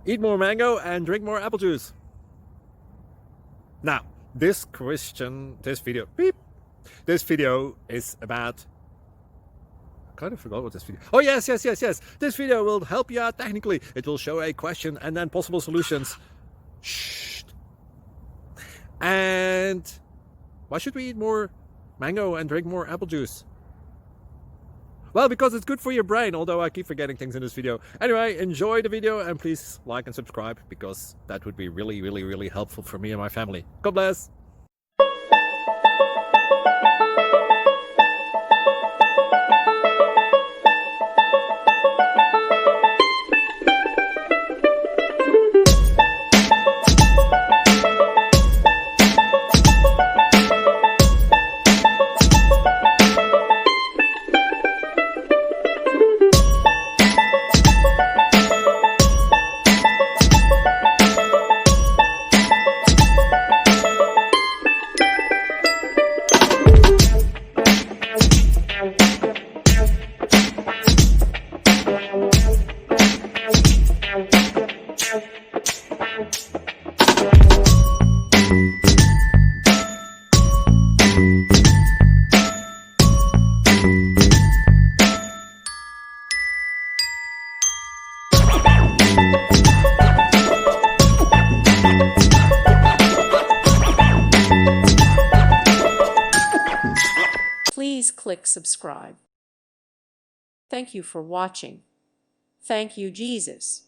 Eat more mango and drink more apple juice. Now, this video is about... I kind of forgot what this video... Oh, yes. This video will help you out technically. It will show a question and then possible solutions. Shh. And why should we eat more mango and drink more apple juice? Well, because it's good for your brain, although I keep forgetting things in this video. Anyway, enjoy the video and please like and subscribe, because that would be really helpful for me and my family. God bless! Please click subscribe. Thank you for watching. Thank you, Jesus.